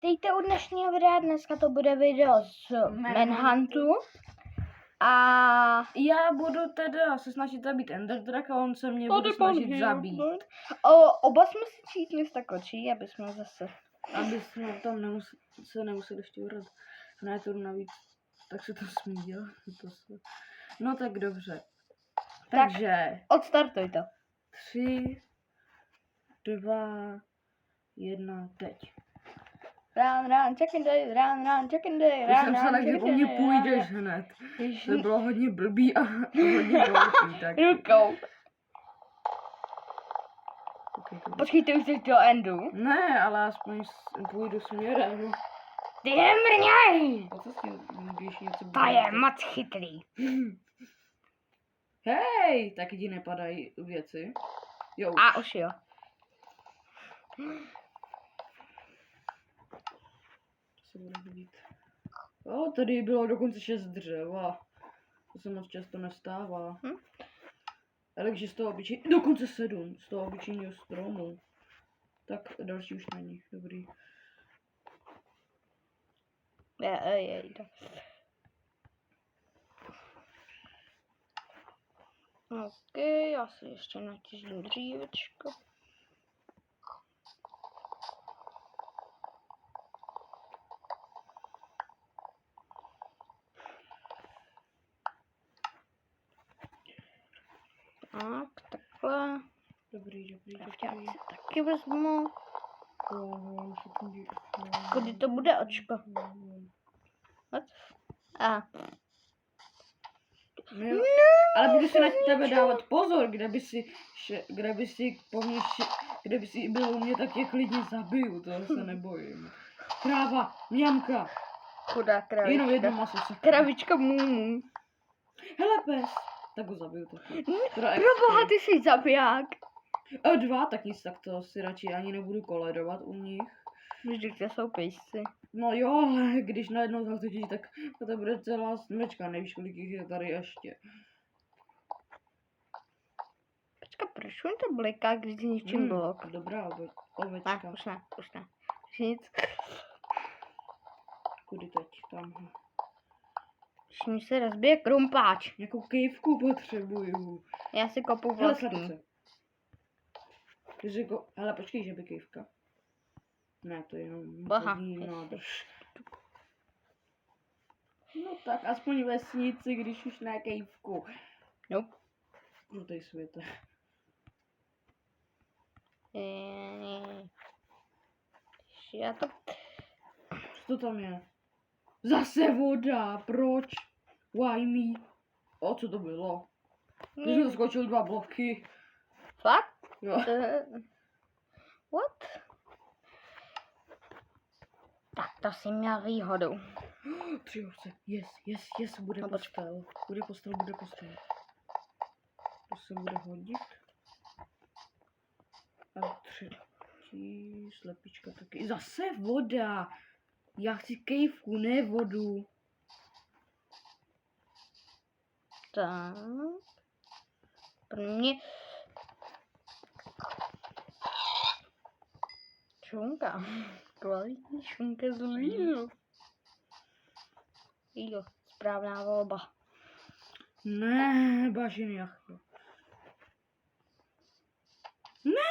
Dejte u dnešního videa, dneska to bude video z Manhuntu. A já budu teda se snažit zabít Ender Draka, on se mě bude snažit zabít. Oba jsme si čítli z takočí, aby jsme zase... Aby jsme tam se nemuseli ještě urat. Ne, to navíc, tak se to smí dělat. No tak dobře. Takže... Odstartuj to. 3, 2, 1, teď. Run, chicken day, run, chicken day, Já jsem se že po mně půjdeš hned. To bylo hodně blbý a hodně blbý, tak. Rukou. Okay, počkej, ty už jsi do endu. Ne, ale aspoň půjdu směrem. Ty nemrňaj! A co s tím, když něco To je moc chytrý. Hej, taky ti nepadají věci. Jo. A už jo. Se bude hodit. O, tady bylo dokonce 6 dřeva. To se moc často nestává. Takže z toho dokonce 7 z toho obyčejného stromu. Tak další už není. Dobrý. OK, já si ještě natěžím dřívečko. Tak, takhle. Dobrý. Já si taky vezmu. Kdy to bude, očko? No, ale budu si na tebe dávat pozor, kde by si byl u mě, tak je klidně zabiju, toho se nebojím. Kráva, mňamka. Chudá kravička. Jenom jedno maso se. Kravička mumu. Hele pes, tak ho zabiju taky. Proboha, ty jsi zabiják. 2, tak nic, tak to si radši ani nebudu koledovat u nich. Vždyť to jsou pejsci. No jo, ale když najednou zatočí, tak to bude celá smečka, nevíš, kolik jich je tady ještě. Počka, proč on to bliká, když zničím blok? Dobrá ovečka. Ne, už ne. Nic. Kudy teď? Tam. Když mi se rozbije krumpáč. Jakou kejvku potřebuju. Já si kopu Hele, vlastní. Hele, počkej, že by kejvka. Ne, to je jenom nádrž. No tak, aspoň vesnici, když už ne kejvku. Nope. Žlutej světe. Já to... Co to tam je? Zase voda, proč? Why me? O, co to bylo? Ty jsi skočil 2 bloky. Fakt? Jo. What? Tak to si měl výhodu. 3 ovce, yes, bude No, postel. Bude postel. To se bude hodit. A 3 slepička taky. Zase voda. Já chci kejvku, ne vodu. Tak. Pro mě... Šunka. Kvalitní šunka z Lidlu. Jo, správná volba. Ne, bažin jachto. Ne!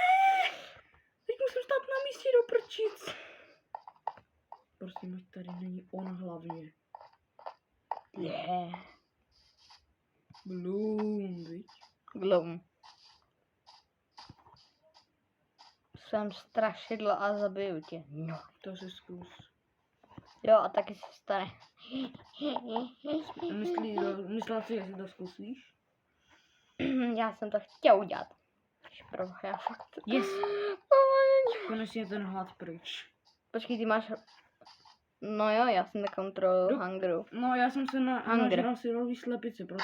Teď musím stát na místě do prčic. Prostě tady není on hlavně. Je. Bloom, viď? Gloom. Jsem strašidlo a zabiju tě. No. To si zkus. Jo, a taky se stane. Myslela si, jestli to zkusíš? Já jsem to chtěl udělat. Já fakt... Yes! Konečně ten hlad pryč. Počkej, ty máš... No jo, já jsem na kontrolu hungru. No, já jsem se nažral syrový slepice, proto.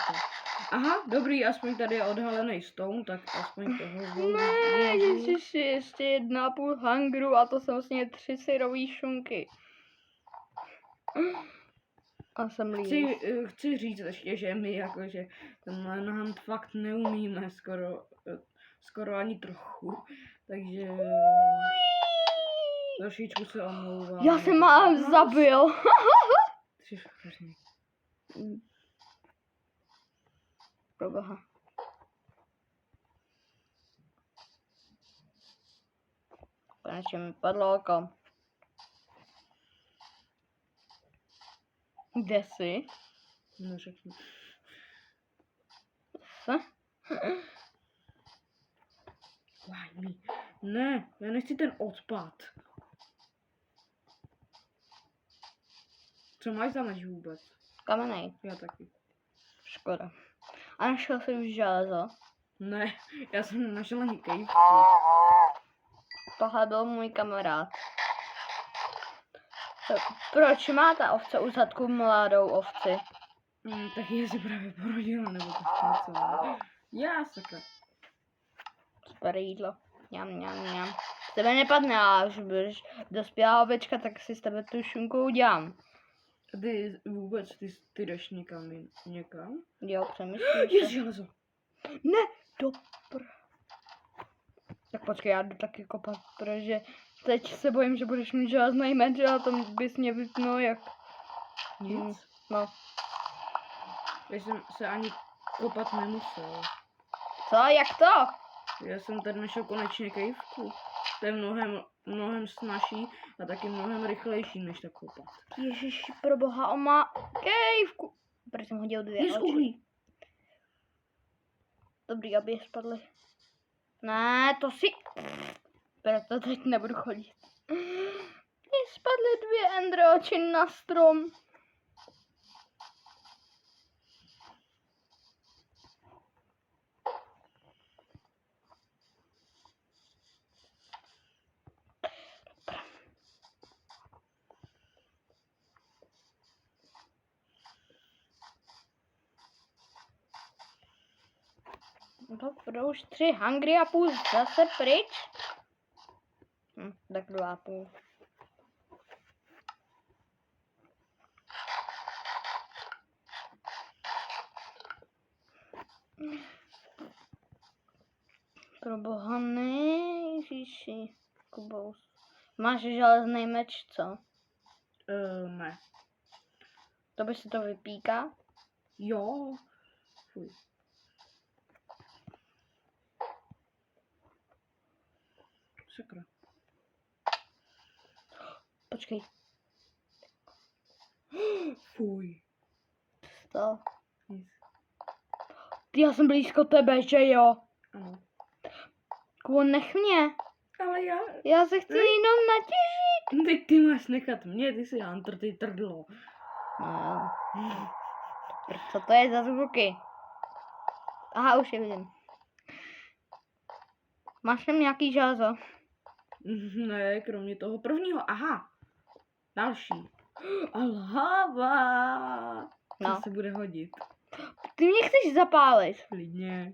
Aha, dobrý, aspoň tady je odhalený stone, tak aspoň toho... Ne, ještě 1,5 hungru a to jsou vlastně 3 syrový šunky. A jsem líný. Chci říct ještě, že my jakože ten Manhunt fakt neumíme skoro ani trochu, takže... Trošičku se omlouvám. Já jsem málem zabil. Ty jsi hrozný. Proboha. Konečně mi padlo oko. Kde jsi? Neřekni. Co? Why me? Ne, já nechci ten odpad. Co máš za meč vůbec? Kamenej. Já taky. Škoda. A našel jsi už železo? Ne, já jsem nenašel ani kejvku. Tohle byl můj kamarád. Proč má ta ovce u zadku mladou ovci? Tak je si právě porodila, nebo tak něco. Ne? Já sakra. Super jídlo. Ňam. Z tebe nepadne, ale až budeš dospělá ovečka, tak si z tebe tu šunku udělám. Ty vůbec, ty jdeš někam? Jo, přemýšlím Je se. železo. Ne, Tak počkej, já jdu taky kopat, protože teď se bojím, že budeš mít železný meč a tam bys mě vypnul jak... Nic. No. Já jsem se ani kopat nemusel. Co? Jak to? Já jsem tady našel konečně kejvku. To je mnohem snažší a taky mnohem rychlejší než tak kopat. Ježiši, pro boha, on má kejvku. Proč jsem hodil 2 Je z oči? uhlí. Dobrý, aby je spadly. Ne, to si... Proto teď nebudu chodit. Mně spadly 2 ender oči na strom. Dobrou, už 3 hungry a půl zase pryč. Tak 2,5. Pro boha ne, ježiši. Kubous. Máš železný meč, co? Ne. To by se to vypíká? Jo. Fuj. Sakra. Počkej. Fuj. To. Nic. Ty, já jsem blízko tebe, že jo? Ano. Kubo, nech mě. Ale Já se chci jenom natěžit. Ty máš nechat mě, ty jsi hunter, ty trdlo. No. Co to je za zvuky? Aha, už je vidím. Máš tam nějaký železo? Ne, kromě toho prvního. Aha. Další. A láva. No. To se bude hodit. Ty mě chceš zapálit. Klidně.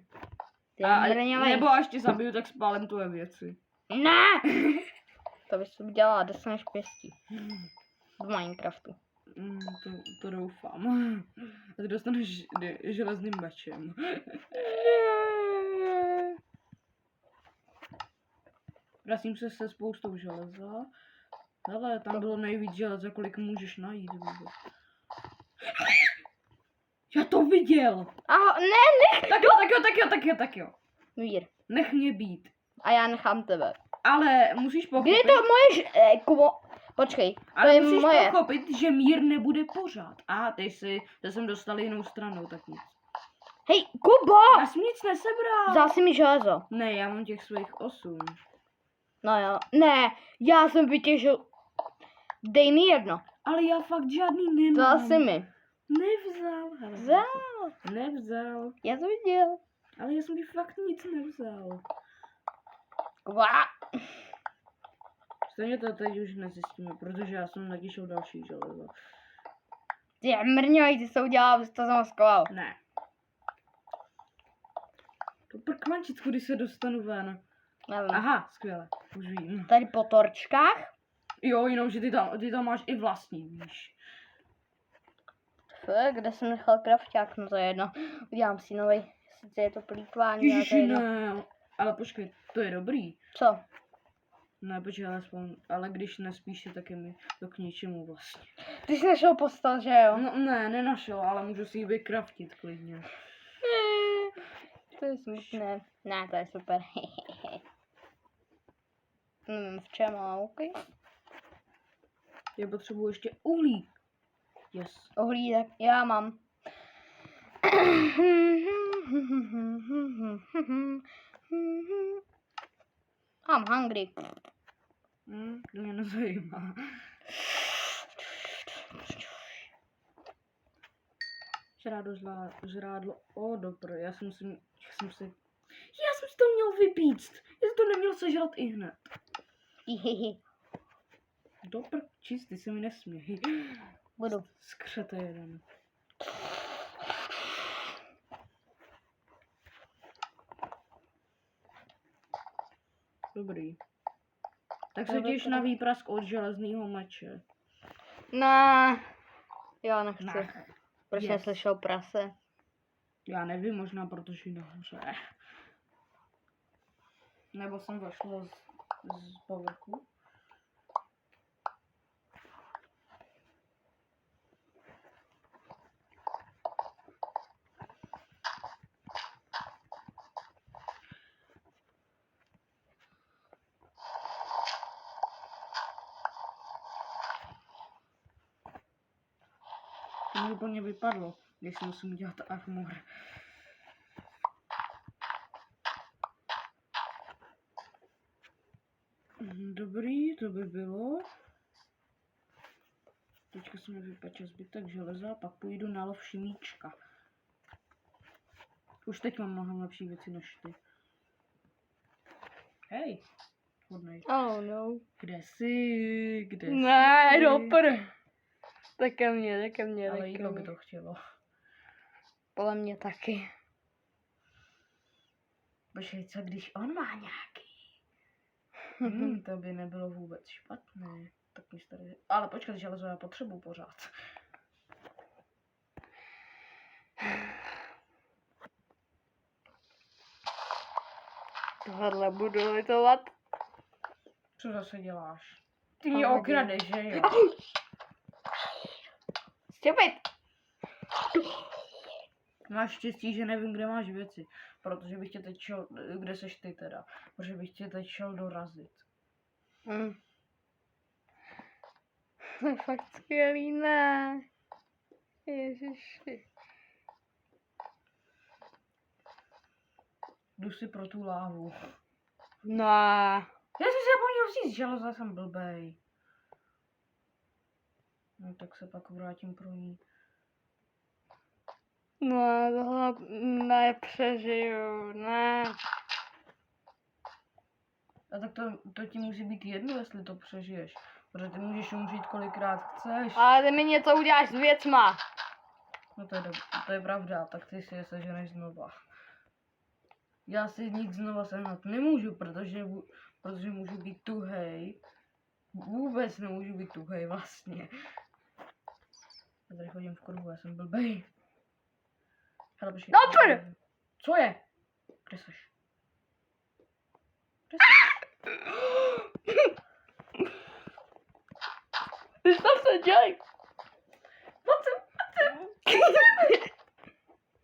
Ty A, mrňavej. nebo až tě zabiju, tak spálím tvoje věci. Ne! To bys to udělala, dostaneš pěstí. V Minecraftu. To doufám. A ty dostaneš železným mečem. Vracím se spoustou železa. Hele, tam bylo nejvíc železa, kolik můžeš najít vůbec. Já to viděl! Aho, ne, nech! Tak jo. Mír. Nech mě být. A já nechám tebe. Ale musíš pochopit... Kdy to moje Kubo, počkej, to Ale je musíš moje. pochopit, že mír nebude pořád. A ty jsem dostal jinou stranou, tak nic. Hej, Kubo! Já jsem nic nesebral. Vzal si mi železo. Ne, já mám těch svých 8. No jo, ne, já jsem vytěžil. Dej mi jedno. Ale já fakt žádný nemám. Vzal si mi. Nevzal. Hele, Vzal. Nevzal. Já to viděl. Ale já jsem ti fakt nic nevzal. Kubo. Stejně to teď už nezjistíme, protože já jsem natěšil další železo. Ty mrňoj, ty se udělal, abys to zamaskoval. Ne. To prkmančicku, když se dostanu ven. Nevím. Aha, skvěle, už vím. Tady po torčkách. Jo, jenom, že ty tam máš i vlastní, víš. Kde jsem nechal krafťák, no to je jedno. Udělám si novej. Sice je to plýtvání, ale to je Ježiši, jedno. ne. Ale počkej, to je dobrý. Co? Ne, počkej, ale když nespíš si, tak je mi to k ničemu vlastně. Ty jsi našel postel, že jo? No ne, nenašel, ale můžu si ji vykraftit klidně. To je smutné. Ne, to je super. Nevím v čem, ale OK. Já potřebuji ještě uhlí. Yes. Uhlí, tak já mám. I'm hungry. To mě nezajímá. Žrádlo, dobro, já jsem si to měl vypíct. Já jsem to neměl sežrat i hned. Dobro, čistý, se mi nesměj. Budu. Skřete jeden. Dobrý. Tak se těš na výprask od železného meče. Ne. Já nechci. Ne. Proč jsem slyšel prase? Já nevím, možná protože nahoře. Nebo jsem vešla z povrchu. To mi úplně vypadlo, když si musím dělat armor. Dobrý, to by bylo. Teďka se mi vypeče zbytek železa, pak půjdu na lov šimíčka. Už teď mám mnohem lepší věci než ty. Hej, hodnej. Oh no. Kde jsi? Kde jsi? Ne, dopr. Tak ke mně. Ale jídlo by to chtělo. Podle mě taky. Počkej, co když on má nějaký? To by nebylo vůbec špatné. Tak mi tady... Ale počkat, železo já potřebuji pořád. Tohle budu litovat. Co zase děláš? Ty mě okradeš, že jo? Stupid. Máš štěstí, že nevím, kde máš věci. Protože bych tě teď šel... Kde seš ty teda? Protože bych tě teď šel dorazit. To je fakt skvělý, ne. Ježiši. Jdu si pro tu lávu. No. Já jsem si zapomněl vzít železo, jsem blbej. No tak se pak vrátím pro ní. No, tohle nepřežiju, ne. A tak to ti musí být jedno, jestli to přežiješ. Protože ty můžeš umřít kolikrát chceš. Ale ty mi něco uděláš s věcma. No to je pravda, tak ty si je seženeš znova. Já si nic znova sehnat nemůžu, protože můžu být tuhej. Vůbec nemůžu být tuhej vlastně. Já tady chodím v kruhu, já jsem blbej. Hele, počkej. Dopr! Co je? Kde seš? Kde seš? Ty co se dělej?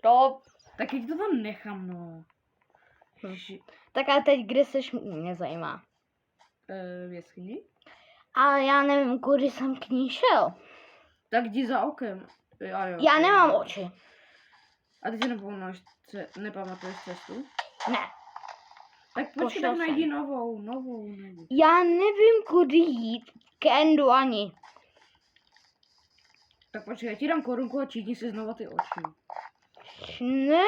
To. Tak jak to tam nechám, no. Tak ale teď, kde seš, mě zajímá. V jeskyni? Ale já nevím, kudy jsem k ní šel. Tak jdi za okem. Já nemám oči. A ty si nepamatuješ cestu? Ne. Tak počkej, tak najdi novou najdi. Já nevím, kudy jít k Endu ani. Tak počkej, já ti dám korunku a čítni si znova ty oči. Ne.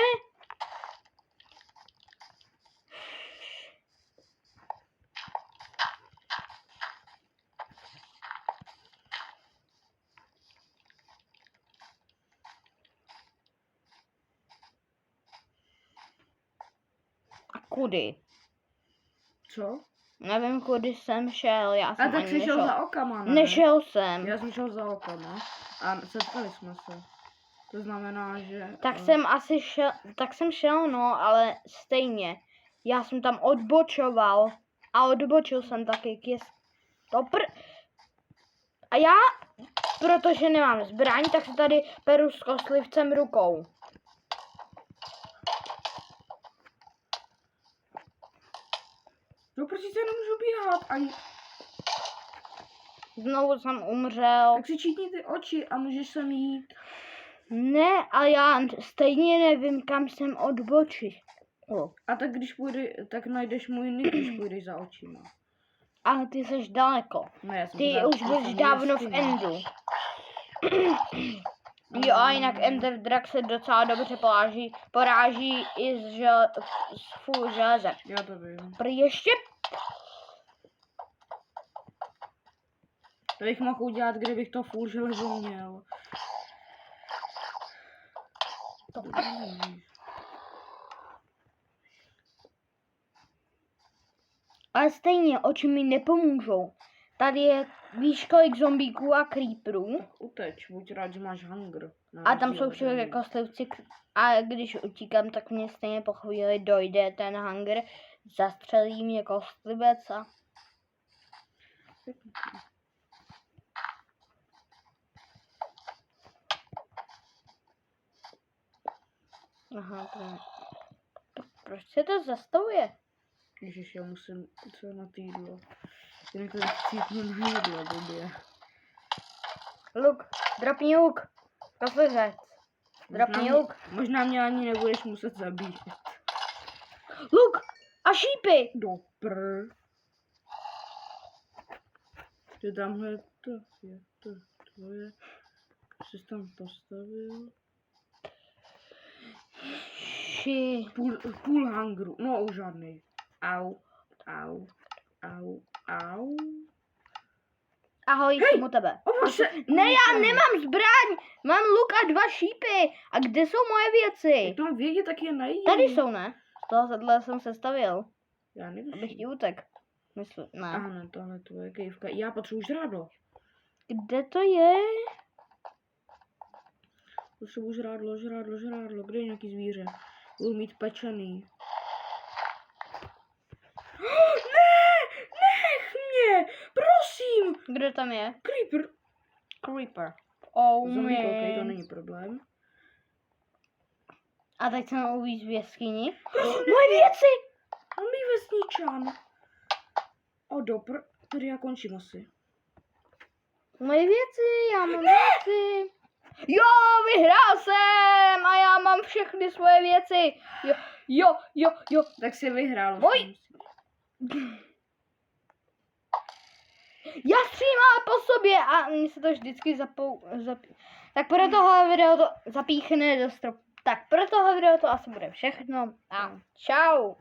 A kudy? Co? Nevím, kudy jsem šel, já jsem A tak ani jsi šel za okama, ne? Nešel jsem. Já jsem šel za okama a setkali jsme se. To znamená, že... Tak jsem šel, no, ale stejně. Já jsem tam odbočoval A odbočil jsem taky A já, protože nemám zbraň, tak se tady peru s kostlivcem rukou. No prostě se nemůžu běhat ani. Znovu jsem umřel. Tak si čítni ty oči a můžeš sem jít. Ne, a já stejně nevím, kam jsem odbočil. A tak když půjde, tak najdeš můj nick, když půjdeš za očima. Ale ty jsi daleko. Ne, já jsem Ty pořád- už já budeš jsem dávno v jeskyni. Endu. Jo, a jinak Ender Drag se docela dobře poráží i z full železe. Já to vím. Ještě To bych mohl udělat, kdybych to full železo měl. to. Ale stejně oči mi nepomůžou. Tady je, víš kolik zombíků a creeperů. Tak uteč, buď rád, že máš hunger. A tam jsou všude kostlivci. A když utíkám, tak mě stejně po chvíli dojde ten hunger. Zastřelí mě kostlivec a... Aha, proč se to zastavuje? Ježiš, já musím co na týdlo. Jinak to chcípnu na jídlo, blbě. Luk, dropni luk. Kostlivec. Dropni luk. Možná mě ani nebudeš muset zabít. Luk a šípy. Do pr. Ty tamhle to je to tvoje. Jsi tam postavil. Půl hungru. No už žádný. Au. Ahoj, jsem u tebe. Ne, já nemám zbraň. Mám luk a 2 šípy. A kde jsou moje věci? To mám vědět, tak je najít. Tady jsou, ne? Tohle jsem sestavil. Já nevím. Abych ti utek. Myslím, ne. Aha, ne, tohle tvoje kejvka. Já potřebuji žrádlo. Kde to je? Potřebuji žrádlo. Kde je nějaký zvíře? Budu mít pečený. Nech mě! Prosím! Kde tam je? Creeper. Oh, Zombie, ok, to man. není problém. A teď jsem uvíc v jeskyni. Moje věci! Zombie vesničan. O, dopr. Tady já končím asi. Moje věci, já mám věci. Jo, vyhrál jsem! A já mám všechny svoje věci. Jo. Tak si vyhrál. Oj! Já střílím ale po sobě a mně se to vždycky Tak pro tohle video to zapíchne do stropu. Tak pro tohle video to asi bude všechno a čau.